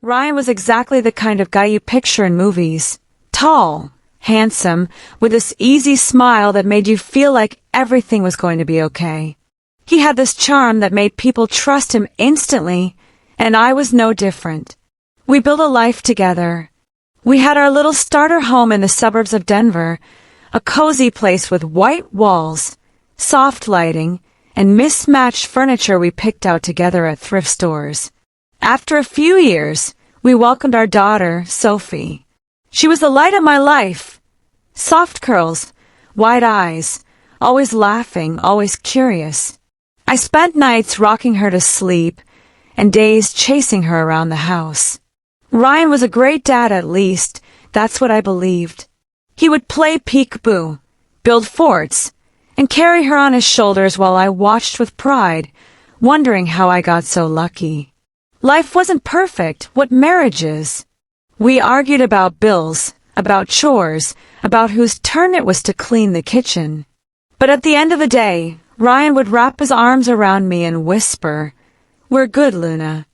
Ryan was exactly the kind of guy you picture in movies. Tall, handsome, with this easy smile that made you feel like everything was going to be okay. He had this charm that made people trust him instantly, and I was no different. We built a life together. We had our little starter home in the suburbs of Denver, a cozy place with white walls, soft lighting, and mismatched furniture we picked out together at thrift stores. After a few years, we welcomed our daughter, Sophie. She was the light of my life. Soft curls, wide eyes, always laughing, always curious. I spent nights rocking her to sleep and days chasing her around the house. Ryan was a great dad, at least. That's what I believed. He would play peek-boo, build forts, and carry her on his shoulders while I watched with pride, wondering how I got so lucky. Life wasn't perfect. What marriage is? We argued about bills, about chores, about whose turn it was to clean the kitchen. But at the end of the day, Ryan would wrap his arms around me and whisper, "We're good, Luna.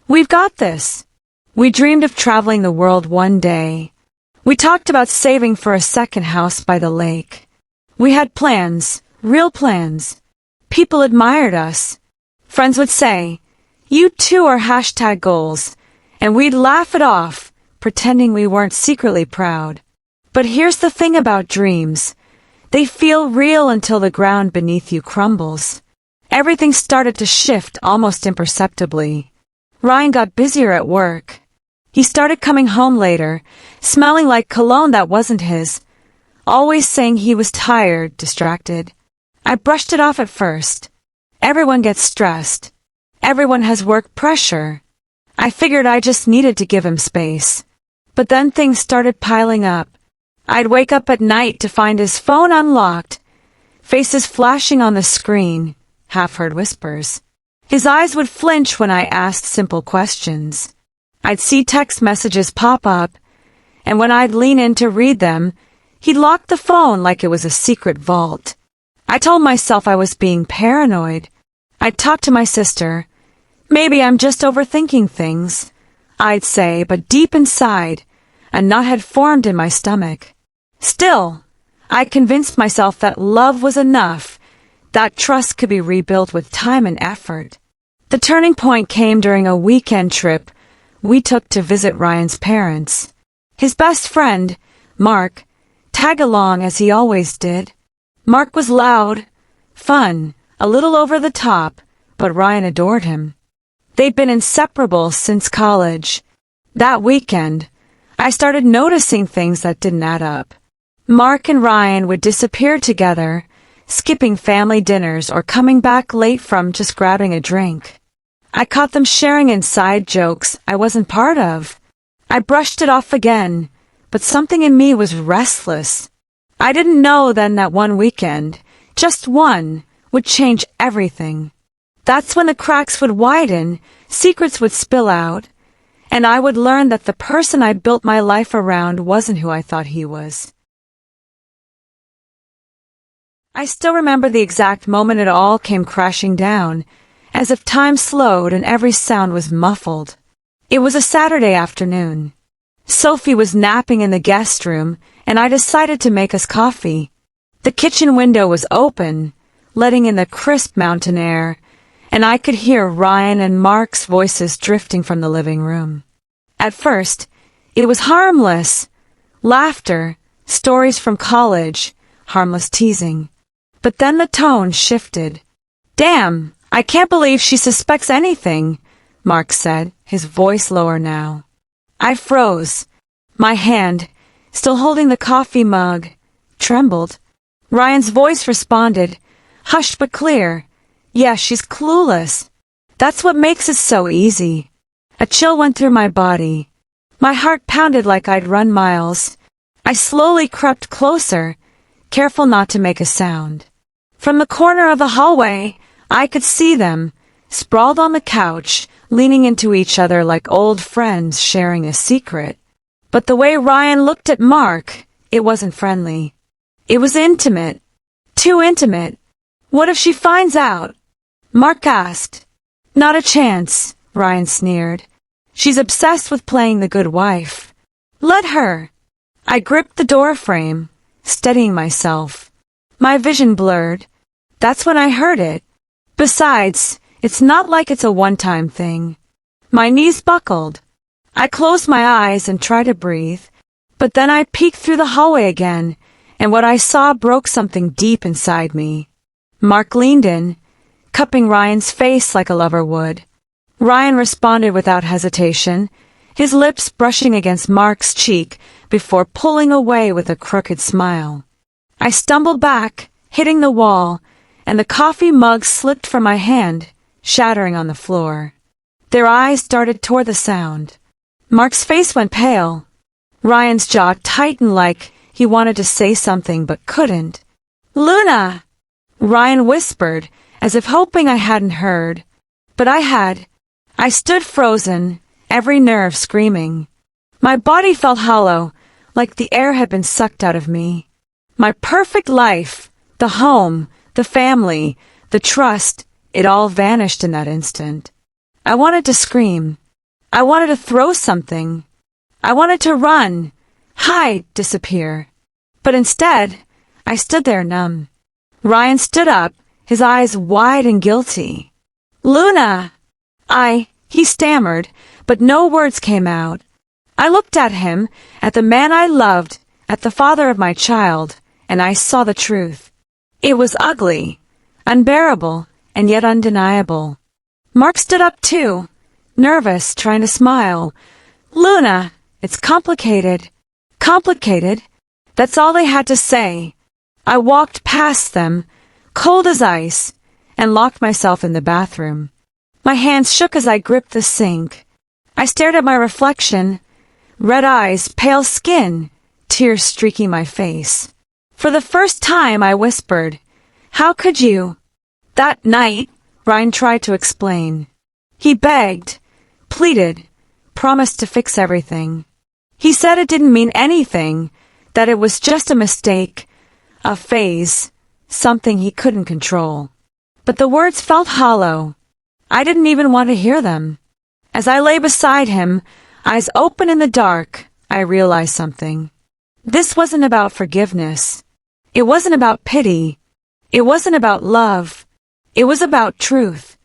We've got this." We dreamed of traveling the world one day. We talked about saving for a second house by the lake. We had plans, real plans. People admired us. Friends would say, "You two are #goals," and we'd laugh it off, pretending we weren't secretly proud. But here's the thing about dreams. They feel real until the ground beneath you crumbles. Everything started to shift almost imperceptibly. Ryan got busier at work. He started coming home later, smelling like cologne that wasn't his, always saying he was tired, distracted. I brushed it off at first. Everyone gets stressed. Everyone has work pressure. I figured I just needed to give him space. But then things started piling up. I'd wake up at night to find his phone unlocked, faces flashing on the screen, half-heard whispers. His eyes would flinch when I asked simple questions. I'd see text messages pop up, and when I'd lean in to read them, he'd lock the phone like it was a secret vault. I told myself I was being paranoid. I'd talk to my sister. "Maybe I'm just overthinking things," I'd say, but deep inside, a knot had formed in my stomach. Still, I convinced myself that love was enough, that trust could be rebuilt with time and effort. The turning point came during a weekend trip we took to visit Ryan's parents. His best friend, Mark, tagged along as he always did. Mark was loud, fun, a little over the top, but Ryan adored him. They'd been inseparable since college. That weekend, I started noticing things that didn't add up. Mark and Ryan would disappear together, skipping family dinners or coming back late from just grabbing a drink. I caught them sharing inside jokes I wasn't part of. I brushed it off again, but something in me was restless. I didn't know then that one weekend, just one, would change everything. That's when the cracks would widen, secrets would spill out, and I would learn that the person I built my life around wasn't who I thought he was. I still remember the exact moment it all came crashing down, as if time slowed and every sound was muffled. It was a Saturday afternoon. Sophie was napping in the guest room, and I decided to make us coffee. The kitchen window was open, letting in the crisp mountain air, and I could hear Ryan and Mark's voices drifting from the living room. At first, it was harmless. Laughter, stories from college, harmless teasing. But then the tone shifted. "Damn, I can't believe she suspects anything," Mark said, his voice lower now. I froze. My hand, still holding the coffee mug, trembled. Ryan's voice responded, hushed but clear. "Yeah, she's clueless. That's what makes it so easy." A chill went through my body. My heart pounded like I'd run miles. I slowly crept closer, careful not to make a sound. From the corner of the hallway, I could see them, sprawled on the couch, leaning into each other like old friends sharing a secret. But the way Ryan looked at Mark, it wasn't friendly. It was intimate. Too intimate. "What if she finds out?" Mark asked. "Not a chance," Ryan sneered. She's obsessed with playing the good wife. Let her. I gripped the door frame, steadying myself. My vision blurred. That's when I heard it. Besides, it's not like it's a one-time thing. My knees buckled. I closed my eyes and tried to breathe, but then I peeked through the hallway again, and what I saw broke something deep inside me. Mark leaned in, cupping Ryan's face like a lover would. Ryan responded without hesitation, his lips brushing against Mark's cheek before pulling away with a crooked smile. I stumbled back, hitting the wall, and the coffee mug slipped from my hand, shattering on the floor. Their eyes darted toward the sound. Mark's face went pale. Ryan's jaw tightened like he wanted to say something but couldn't. "Luna!" Ryan whispered, as if hoping I hadn't heard. But I had. I stood frozen, every nerve screaming. My body felt hollow, like the air had been sucked out of me. My perfect life, the home, the family, the trust, it all vanished in that instant. I wanted to scream. I wanted to throw something. I wanted to run, hide, disappear. But instead, I stood there numb. Ryan stood up, his eyes wide and guilty. "Luna!" He stammered, but no words came out. I looked at him, at the man I loved, at the father of my child, and I saw the truth. It was ugly, unbearable, and yet undeniable. Mark stood up too, nervous, trying to smile. "Luna, it's complicated." Complicated? That's all they had to say. I walked past them, cold as ice, and locked myself in the bathroom. My hands shook as I gripped the sink. I stared at my reflection, red eyes, pale skin, tears streaking my face. For the first time, I whispered, "How could you?" That night, Ryan tried to explain. He begged, pleaded, promised to fix everything. He said it didn't mean anything, that it was just a mistake, a phase, something he couldn't control. But the words felt hollow. I didn't even want to hear them. As I lay beside him, eyes open in the dark, I realized something. This wasn't about forgiveness. It wasn't about pity. It wasn't about love. It was about truth,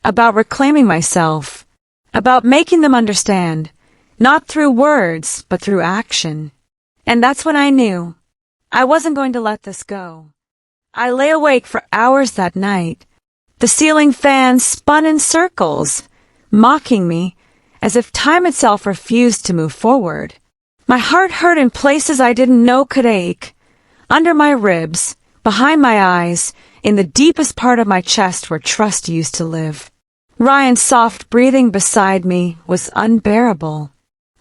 about reclaiming myself, about making them understand, not through words, but through action. And that's when I knew I wasn't going to let this go. I lay awake for hours that night. The ceiling fan spun in circles, mocking me, as if time itself refused to move forward. My heart hurt in places I didn't know could ache, under my ribs, behind my eyes, in the deepest part of my chest where trust used to live. Ryan's soft breathing beside me was unbearable.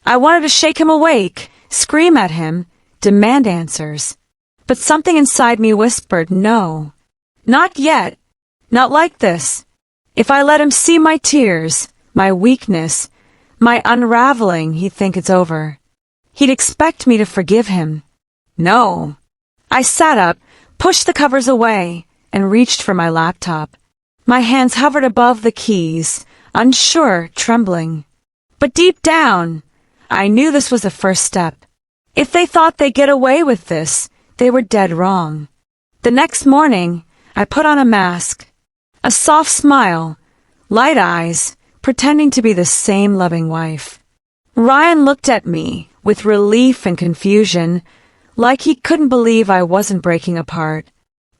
I wanted to shake him awake, scream at him, demand answers. But something inside me whispered, no. Not yet. Not like this. If I let him see my tears, my weakness, my unraveling, he'd think it's over. He'd expect me to forgive him. No. I sat up, pushed the covers away, and reached for my laptop. My hands hovered above the keys, unsure, trembling. But deep down, I knew this was the first step. If they thought they'd get away with this, they were dead wrong. The next morning, I put on a mask, a soft smile, light eyes, pretending to be the same loving wife. Ryan looked at me with relief and confusion, like he couldn't believe I wasn't breaking apart.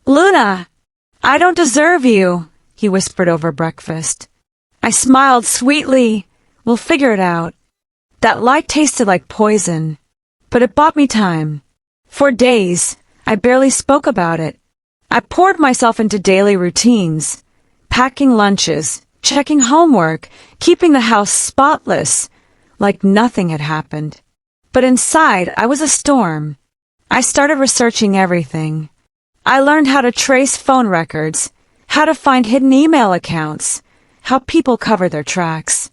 "Luna, I don't deserve you," he whispered over breakfast. I smiled sweetly. "We'll figure it out." That lie tasted like poison, but it bought me time. For days, I barely spoke about it. I poured myself into daily routines, packing lunches, checking homework, keeping the house spotless, like nothing had happened. But inside, I was a storm. I started researching everything. I learned how to trace phone records, how to find hidden email accounts, how people cover their tracks.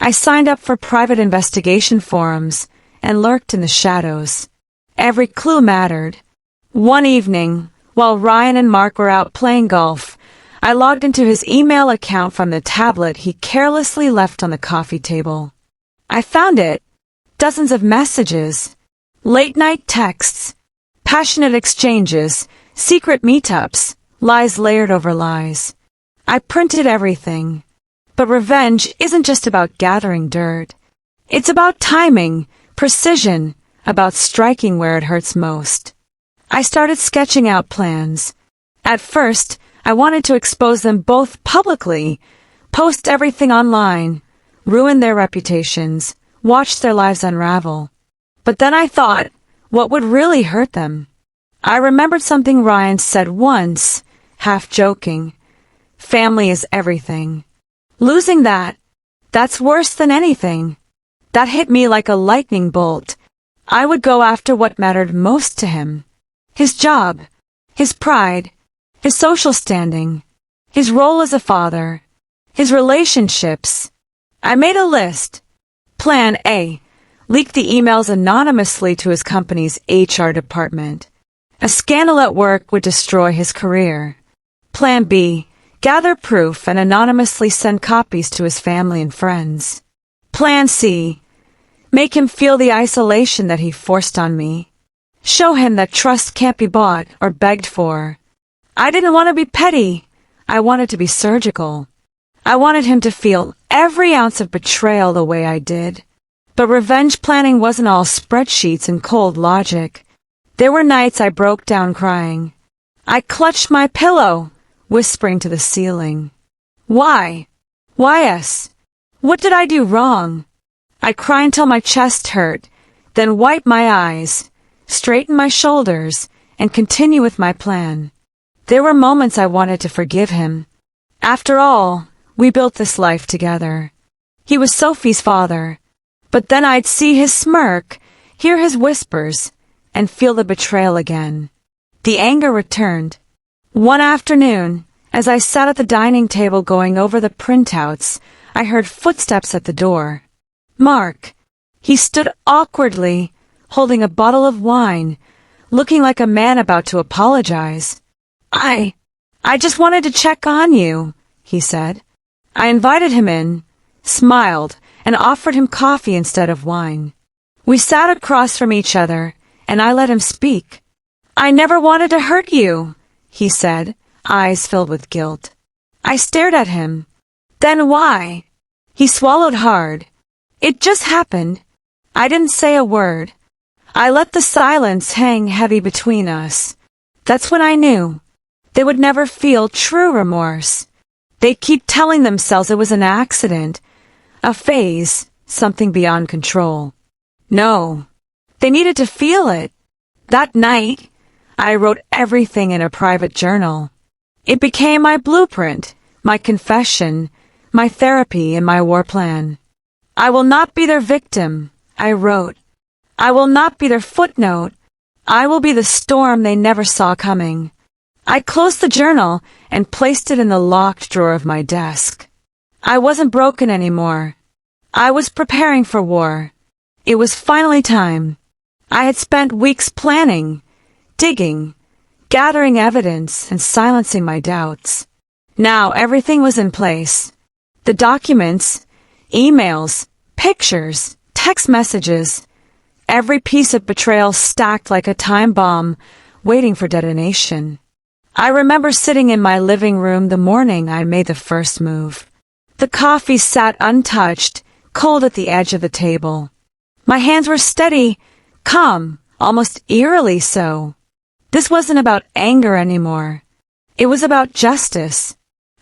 I signed up for private investigation forums and lurked in the shadows. Every clue mattered. One evening, while Ryan and Mark were out playing golf, I logged into his email account from the tablet he carelessly left on the coffee table. I found it. Dozens of messages. Late-night texts. Passionate exchanges. Secret meetups. Lies layered over lies. I printed everything. But revenge isn't just about gathering dirt. It's about timing, precision, about striking where it hurts most. I started sketching out plans. At first, I wanted to expose them both publicly, post everything online, ruin their reputations, watch their lives unravel. But then I thought, what would really hurt them? I remembered something Ryan said once, half joking. Family is everything. Losing that's worse than anything. That hit me like a lightning bolt. I would go after what mattered most to him. His job, his pride, his social standing, his role as a father, his relationships. I made a list. Plan A, leak the emails anonymously to his company's HR department. A scandal at work would destroy his career. Plan B, gather proof and anonymously send copies to his family and friends. Plan C, make him feel the isolation that he forced on me. Show him that trust can't be bought or begged for. I didn't want to be petty. I wanted to be surgical. I wanted him to feel every ounce of betrayal the way I did. But revenge planning wasn't all spreadsheets and cold logic. There were nights I broke down crying. I clutched my pillow, whispering to the ceiling. Why? Why us? What did I do wrong? I cried until my chest hurt, then wipe my eyes, straighten my shoulders, and continue with my plan. There were moments I wanted to forgive him. After all, we built this life together. He was Sophie's father. But then I'd see his smirk, hear his whispers, and feel the betrayal again. The anger returned. One afternoon, as I sat at the dining table going over the printouts, I heard footsteps at the door. Mark. He stood awkwardly, holding a bottle of wine, looking like a man about to apologize. I just wanted to check on you, he said. I invited him in, smiled, and offered him coffee instead of wine. We sat across from each other, and I let him speak. I never wanted to hurt you, he said, eyes filled with guilt. I stared at him. Then why? He swallowed hard. It just happened. I didn't say a word. I let the silence hang heavy between us. That's when I knew. They would never feel true remorse. They'd keep telling themselves it was an accident, a phase, something beyond control. No, they needed to feel it. That night, I wrote everything in a private journal. It became my blueprint, my confession, my therapy, and my war plan. I will not be their victim, I wrote. I will not be their footnote. I will be the storm they never saw coming. I closed the journal and placed it in the locked drawer of my desk. I wasn't broken anymore. I was preparing for war. It was finally time. I had spent weeks planning, digging, gathering evidence, and silencing my doubts. Now everything was in place. The documents, emails, pictures, text messages, every piece of betrayal stacked like a time bomb, waiting for detonation. I remember sitting in my living room the morning I made the first move. The coffee sat untouched, cold at the edge of the table. My hands were steady, calm, almost eerily so. This wasn't about anger anymore. It was about justice.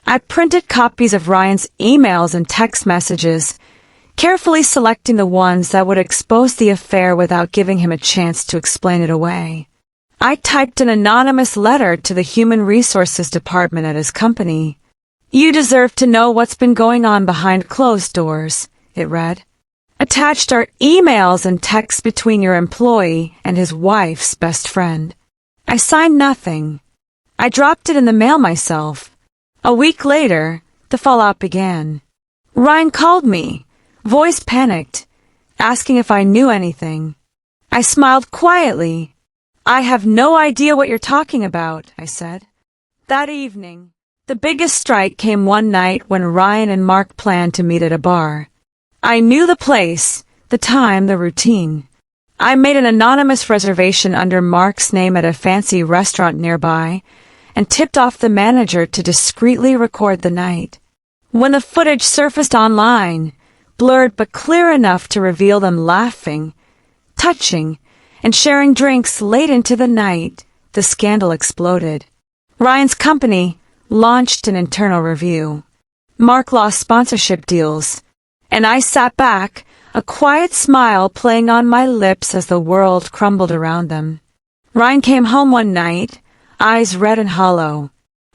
I printed copies of Ryan's emails and text messages, carefully selecting the ones that would expose the affair without giving him a chance to explain it away. I typed an anonymous letter to the Human Resources Department at his company. You deserve to know what's been going on behind closed doors, it read. Attached are emails and texts between your employee and his wife's best friend. I signed nothing. I dropped it in the mail myself. A week later, the fallout began. Ryan called me, voice panicked, asking if I knew anything. I smiled quietly. I have no idea what you're talking about, I said. That evening, the biggest strike came one night when Ryan and Mark planned to meet at a bar. I knew the place, the time, the routine. I made an anonymous reservation under Mark's name at a fancy restaurant nearby and tipped off the manager to discreetly record the night. When the footage surfaced online, blurred but clear enough to reveal them laughing, touching, and sharing drinks late into the night, the scandal exploded. Ryan's company launched an internal review. Mark lost sponsorship deals, and I sat back, a quiet smile playing on my lips as the world crumbled around them. Ryan came home one night, eyes red and hollow.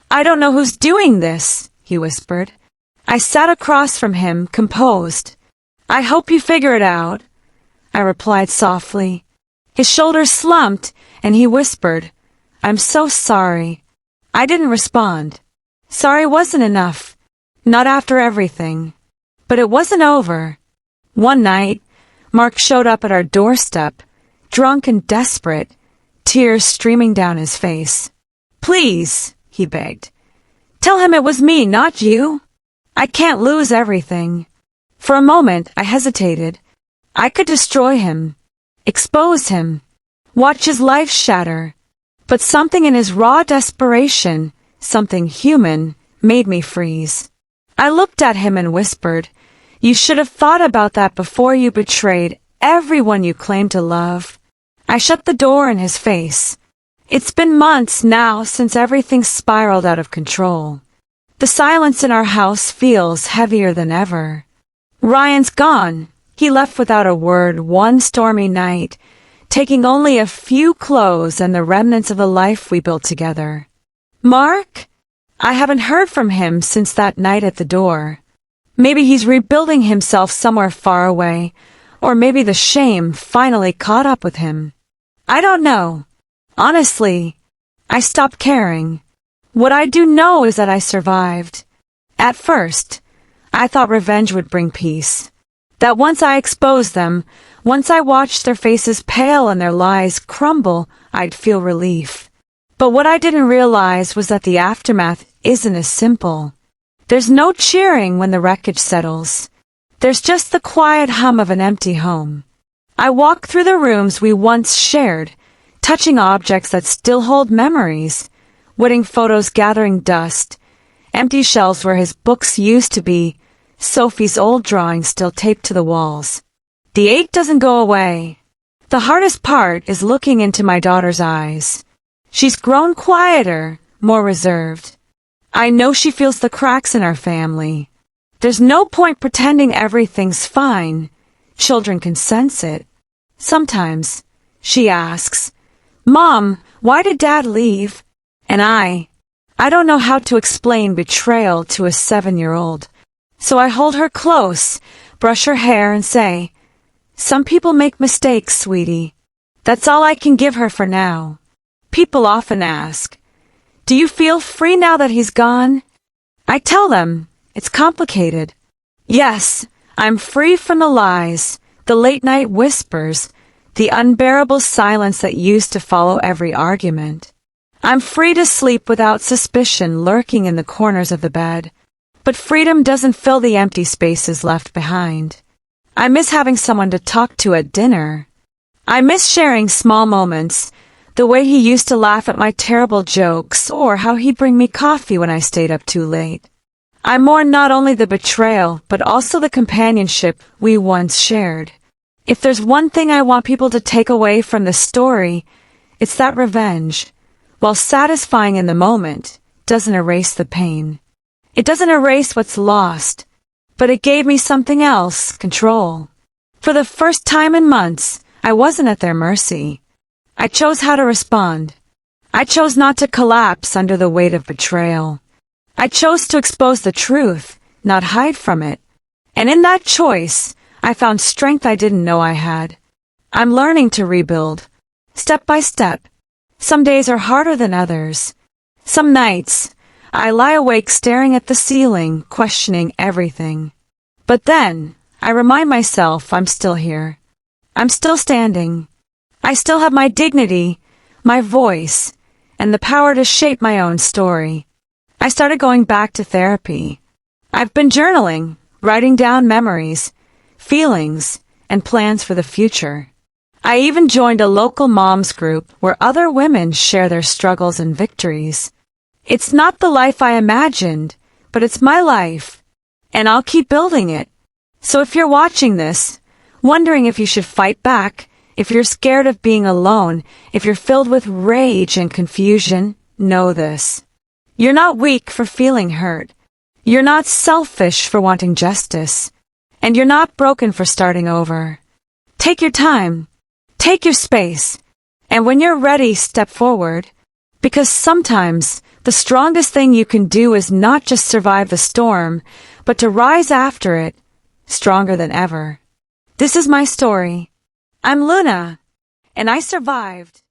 "I don't know who's doing this," he whispered. I sat across from him, composed. "I hope you figure it out," I replied softly. His shoulders slumped, and he whispered, "I'm so sorry." I didn't respond. Sorry wasn't enough. Not after everything. But it wasn't over. One night, Mark showed up at our doorstep, drunk and desperate, tears streaming down his face. "Please," he begged. "Tell him it was me, not you. I can't lose everything." For a moment, I hesitated. I could destroy him, expose him, watch his life shatter. But something in his raw desperation, something human, made me freeze. I looked at him and whispered, "You should have thought about that before you betrayed everyone you claimed to love." I shut the door in his face. It's been months now since everything spiraled out of control. The silence in our house feels heavier than ever. Ryan's gone. He left without a word one stormy night, taking only a few clothes and the remnants of the life we built together. Mark? I haven't heard from him since that night at the door. Maybe he's rebuilding himself somewhere far away, or maybe the shame finally caught up with him. I don't know. Honestly, I stopped caring. What I do know is that I survived. At first, I thought revenge would bring peace. That once I exposed them, once I watched their faces pale and their lies crumble, I'd feel relief. But what I didn't realize was that the aftermath isn't as simple. There's no cheering when the wreckage settles. There's just the quiet hum of an empty home. I walk through the rooms we once shared, touching objects that still hold memories, wedding photos gathering dust, empty shelves where his books used to be, Sophie's old drawings still taped to the walls. The ache doesn't go away. The hardest part is looking into my daughter's eyes. She's grown quieter, more reserved. I know she feels the cracks in our family. There's no point pretending everything's fine. Children can sense it. Sometimes, she asks, "Mom, why did Dad leave?" And I don't know how to explain betrayal to a 7-year-old. So I hold her close, brush her hair, and say, "Some people make mistakes, sweetie." That's all I can give her for now. People often ask, "Do you feel free now that he's gone?" I tell them, it's complicated. Yes, I'm free from the lies, the late-night whispers, the unbearable silence that used to follow every argument. I'm free to sleep without suspicion lurking in the corners of the bed. But freedom doesn't fill the empty spaces left behind. I miss having someone to talk to at dinner. I miss sharing small moments, the way he used to laugh at my terrible jokes or how he'd bring me coffee when I stayed up too late. I mourn not only the betrayal, but also the companionship we once shared. If there's one thing I want people to take away from this story, it's that revenge, while satisfying in the moment, doesn't erase the pain. It doesn't erase what's lost, but it gave me something else, control. For the first time in months, I wasn't at their mercy. I chose how to respond. I chose not to collapse under the weight of betrayal. I chose to expose the truth, not hide from it. And in that choice, I found strength I didn't know I had. I'm learning to rebuild, step by step. Some days are harder than others. Some nights, I lie awake staring at the ceiling, questioning everything. But then, I remind myself I'm still here. I'm still standing. I still have my dignity, my voice, and the power to shape my own story. I started going back to therapy. I've been journaling, writing down memories, feelings, and plans for the future. I even joined a local moms group where other women share their struggles and victories. It's not the life I imagined, but it's my life, and I'll keep building it. So if you're watching this, wondering if you should fight back, if you're scared of being alone, if you're filled with rage and confusion, know this. You're not weak for feeling hurt. You're not selfish for wanting justice. And you're not broken for starting over. Take your time. Take your space. And when you're ready, step forward. Because sometimes the strongest thing you can do is not just survive the storm, but to rise after it, stronger than ever. This is my story. I'm Luna, and I survived.